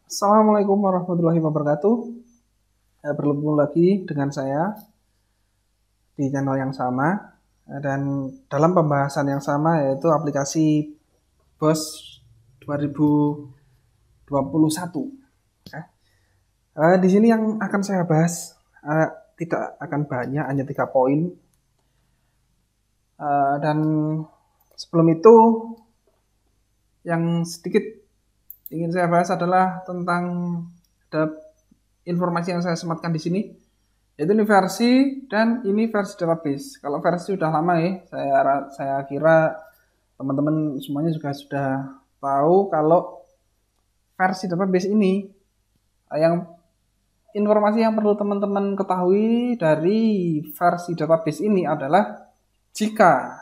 Assalamualaikum warahmatullahi wabarakatuh. Bertemu lagi dengan saya di channel yang sama dan dalam pembahasan yang sama, yaitu aplikasi BOS 2021. Di sini yang akan saya bahas tidak akan banyak, hanya 3 poin. Dan sebelum itu, yang sedikit ingin saya bahas adalah tentang informasi yang saya sematkan di sini, yaitu ini versi dan ini versi database. Kalau versi sudah lama ya, saya kira teman-teman semuanya juga sudah tahu kalau versi database ini, yang informasi yang perlu teman-teman ketahui dari versi database ini adalah jika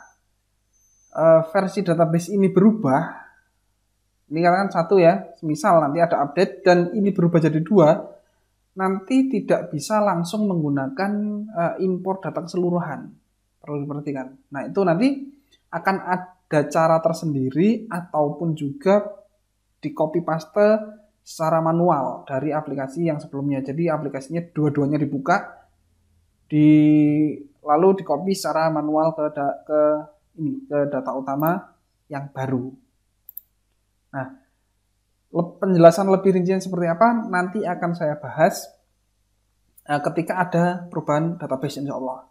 versi database ini berubah, ini kan satu ya, misal nanti ada update dan ini berubah jadi 2, nanti tidak bisa langsung menggunakan impor data keseluruhan. Perlu diperhatikan. Nah, itu nanti akan ada cara tersendiri ataupun juga di copy paste secara manual dari aplikasi yang sebelumnya. Jadi aplikasinya dua-duanya dibuka, lalu di copy secara manual ke data utama yang baru. Nah, penjelasan lebih rincian seperti apa nanti akan saya bahas ketika ada perubahan database, insya Allah.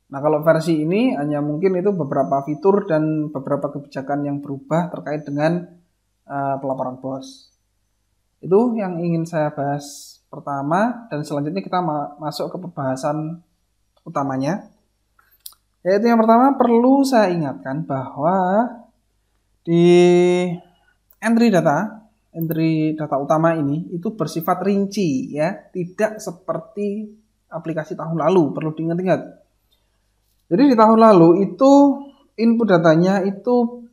Nah, kalau versi ini hanya mungkin itu beberapa fitur dan beberapa kebijakan yang berubah terkait dengan pelaporan BOS. Itu yang ingin saya bahas pertama, dan selanjutnya kita masuk ke pembahasan utamanya. Yaitu yang pertama, perlu saya ingatkan bahwa di entry data utama ini itu bersifat rinci ya, tidak seperti aplikasi tahun lalu. Perlu diingat-ingat. Jadi di tahun lalu itu input datanya itu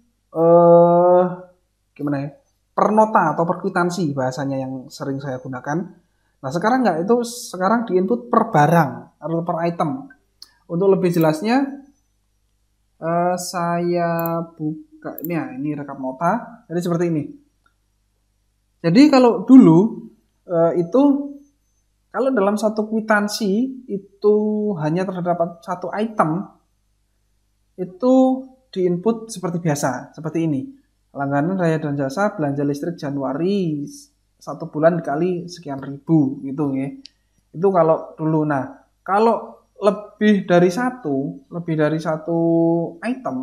gimana ya? Per nota atau per kwitansi bahasanya yang sering saya gunakan. Nah, sekarang enggak, itu sekarang di input per barang atau per item. Untuk lebih jelasnya saya buka ini ya, ini rekap nota. Jadi seperti ini. Jadi kalau dulu itu kalau dalam satu kwitansi itu hanya terdapat satu item, itu diinput seperti biasa, seperti ini. Langganan daya dan jasa belanja listrik Januari 1 bulan dikali sekian ribu gitu ya. Itu kalau dulu. Nah, kalau lebih dari satu item,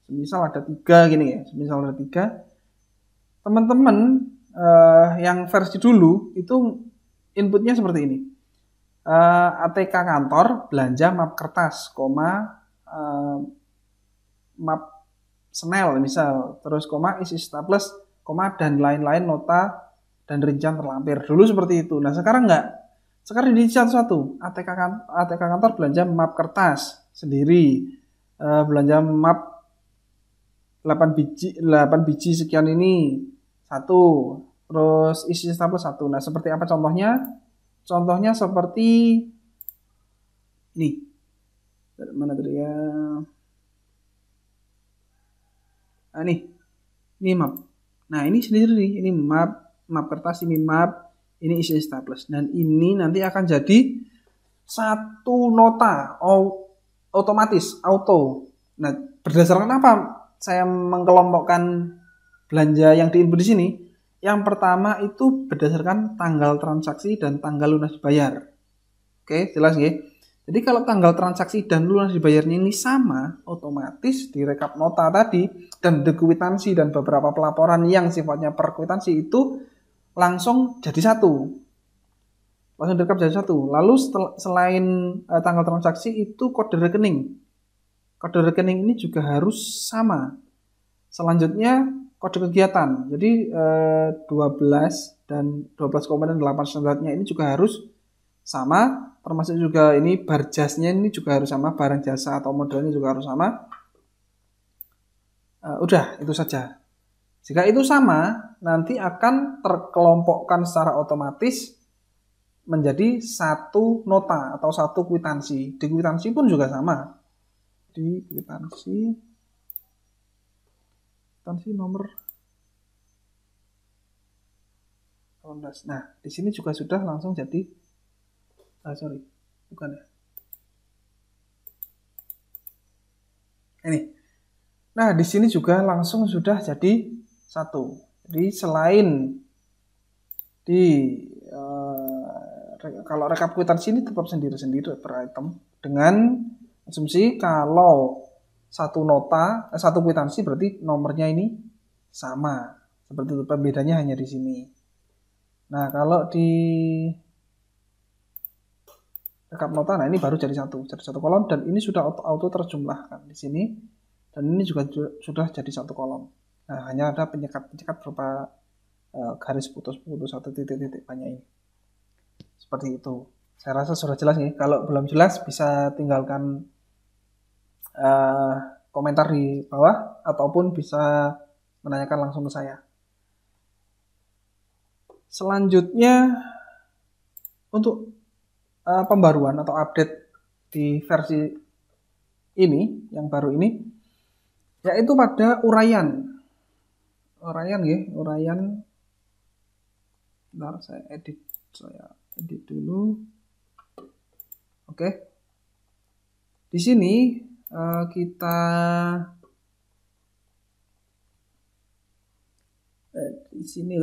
misal ada 3 gini ya, misal ada 3, teman-teman yang versi dulu itu inputnya seperti ini. ATK kantor belanja map kertas, map Snell misal, terus isi staples, dan lain-lain nota dan rincian terlampir. Dulu seperti itu. Nah, sekarang enggak. Sekarang di satu-satu. ATK kantor belanja map kertas sendiri, belanja map 8 biji sekian ini 1, terus isi staples 1. Nah, seperti apa contohnya? Contohnya seperti ini. Mana tadi ya? Nah, ini map. Nah, ini sendiri nih, ini map kertas, ini map, ini isi staples. Dan ini nanti akan jadi satu nota otomatis, auto. Nah, berdasarkan apa saya mengkelompokkan belanja yang diinput di sini? Yang pertama itu berdasarkan tanggal transaksi dan tanggal lunas dibayar. Oke, jelas ya? Jadi kalau tanggal transaksi dan lunas dibayarnya ini sama, otomatis di rekap nota tadi dan di kwitansi dan beberapa pelaporan yang sifatnya per kwitansi itu langsung jadi satu. Langsung direkap jadi satu. Lalu selain tanggal transaksi itu kode rekening. Kode rekening ini juga harus sama. Selanjutnya kode kegiatan. Jadi 12 dan 12 komponen 8 standarnya ini juga harus sama, termasuk juga ini barjasnya ini juga harus sama, barang jasa atau modalnya juga harus sama. Udah, itu saja. Jika itu sama, nanti akan terkelompokkan secara otomatis menjadi satu nota atau satu kwitansi. Di kwitansi pun juga sama. Di kwitansi nomor 18. Nah, di sini juga sudah langsung jadi sorry, bukan ya. Ini. Nah, di sini juga langsung sudah jadi 1. Jadi selain di kalau rekap kwitansi ini tetap sendiri-sendiri per item dengan asumsi kalau satu kwitansi berarti nomornya ini sama. Seperti itu, pembedanya hanya di sini. Nah, kalau di rekap nota, nah ini baru jadi satu kolom dan ini sudah auto terjumlahkan di sini dan ini juga sudah jadi satu kolom. Nah, hanya ada penyekat-penyekat berupa garis putus-putus atau titik-titik banyak ini. Seperti itu. Saya rasa sudah jelas nih. Kalau belum jelas bisa tinggalkan komentar di bawah ataupun bisa menanyakan langsung ke saya. Selanjutnya untuk pembaruan atau update di versi ini yang baru ini yaitu pada uraian uraian. Bentar, saya edit dulu. Oke. Di sini kita di sini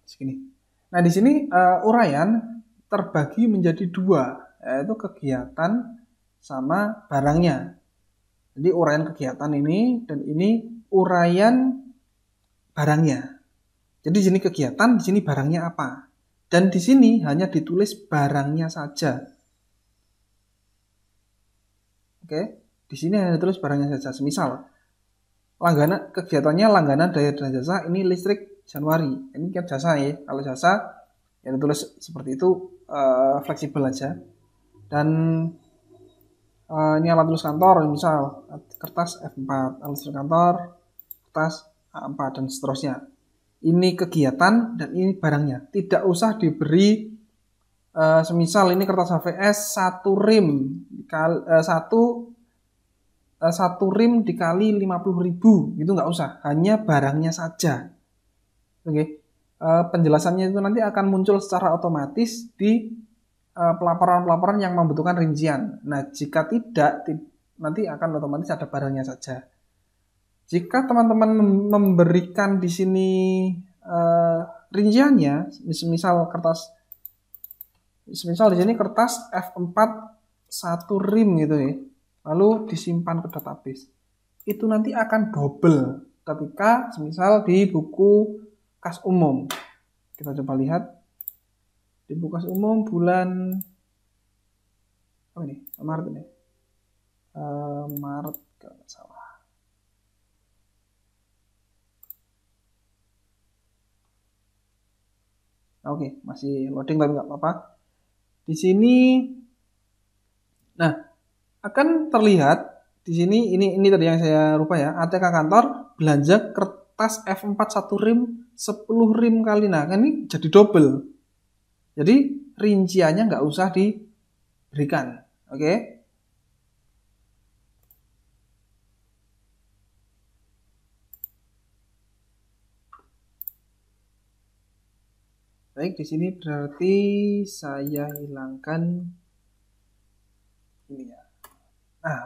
segini. Nah, di sini uraian terbagi menjadi 2, yaitu kegiatan sama barangnya. Jadi uraian kegiatan ini dan ini uraian barangnya. Jadi di sini kegiatan, di sini barangnya apa. Dan di sini hanya ditulis barangnya saja. Oke, di sini hanya ditulis barangnya saja. Semisal langganan kegiatannya langganan daya dan jasa ini listrik Januari. Ini kan jasa ya. Kalau jasa ya ditulis seperti itu, fleksibel aja. Dan ini alat tulis kantor, misal kertas F4, alat tulis kantor, kertas A4 dan seterusnya. Ini kegiatan dan ini barangnya. Tidak usah diberi semisal ini kertas HVS 1 rim satu rim dikali 50.000 gitu, nggak usah, hanya barangnya saja. Oke. Penjelasannya itu nanti akan muncul secara otomatis di pelaporan-pelaporan yang membutuhkan rincian. Nah, jika tidak, nanti akan otomatis ada barangnya saja. Jika teman-teman memberikan di sini rinciannya, misal di sini kertas F4 1 rim gitu ya, lalu disimpan ke database, itu nanti akan double ketika misal di buku kas umum. Kita coba lihat di buku kas umum bulan Maret ini, Maret kalau nggak salah. Oke, masih loading tapi nggak apa-apa. Di sini, nah akan terlihat di sini ini tadi yang saya lupa ya, ATK kantor belanja kertas F4 1 rim 10 rim kali. Nah, kan ini jadi double. Jadi rinciannya nggak usah diberikan. Oke. Baik, di sini berarti saya hilangkan ini ya.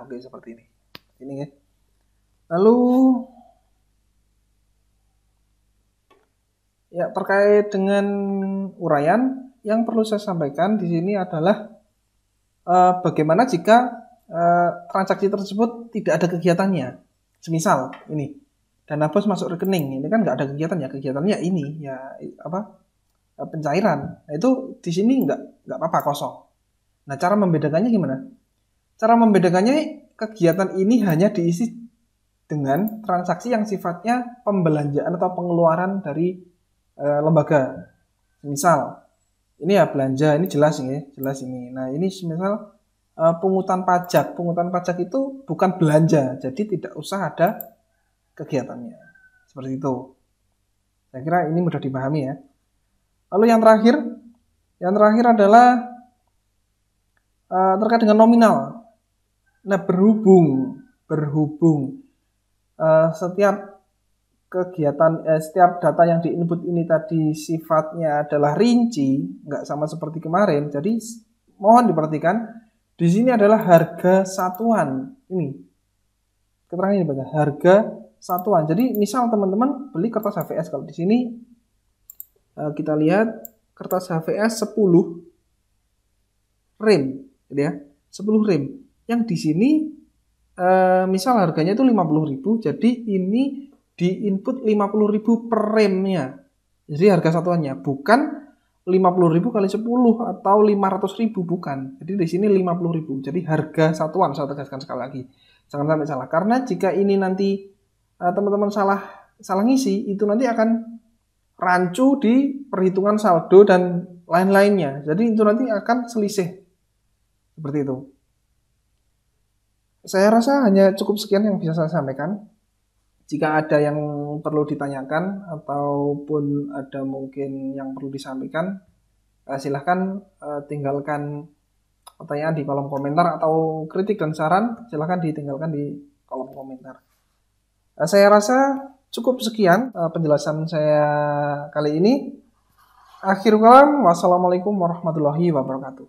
Oke, seperti ini. Ini ya. Lalu ya, terkait dengan uraian yang perlu saya sampaikan di sini adalah bagaimana jika transaksi tersebut tidak ada kegiatannya. Semisal ini dana bos masuk rekening, ini kan nggak ada kegiatan ya, kegiatannya ini ya pencairan. Nah, itu di sini nggak apa-apa, kosong. Nah, cara membedakannya gimana? Cara membedakannya, kegiatan ini hanya diisi dengan transaksi yang sifatnya pembelanjaan atau pengeluaran dari lembaga. Misal ini ya belanja, ini jelas ini. Nah, ini misal pungutan pajak. Pungutan pajak itu bukan belanja, jadi tidak usah ada kegiatannya. Seperti itu. Saya kira ini mudah dipahami ya. Lalu yang terakhir adalah terkait dengan nominal. Nah, berhubung setiap kegiatan setiap data yang diinput ini tadi sifatnya adalah rinci, nggak sama seperti kemarin. Jadi mohon diperhatikan, di sini adalah harga satuan. Ini keterangan ini baca harga satuan. Jadi misal teman-teman beli kertas HVS, kalau di sini kita lihat kertas HVS 10 rem, gitu ya, 10 rem. Yang di sini misal harganya itu 50.000, jadi ini diinput 50.000 per remnya. Jadi harga satuannya bukan 50.000 kali 10 atau 500.000, bukan. Jadi di sini 50.000. Jadi harga satuan, saya tegaskan sekali lagi. Jangan sampai salah. Karena jika ini nanti teman-teman salah ngisi, itu nanti akan rancu di perhitungan saldo dan lain-lainnya. Jadi itu nanti akan selisih. Seperti itu. Saya rasa hanya cukup sekian yang bisa saya sampaikan. Jika ada yang perlu ditanyakan ataupun ada mungkin yang perlu disampaikan, silahkan tinggalkan pertanyaan di kolom komentar, atau kritik dan saran silahkan ditinggalkan di kolom komentar. Saya rasa cukup sekian penjelasan saya kali ini. Akhirul kalam, wassalamualaikum warahmatullahi wabarakatuh.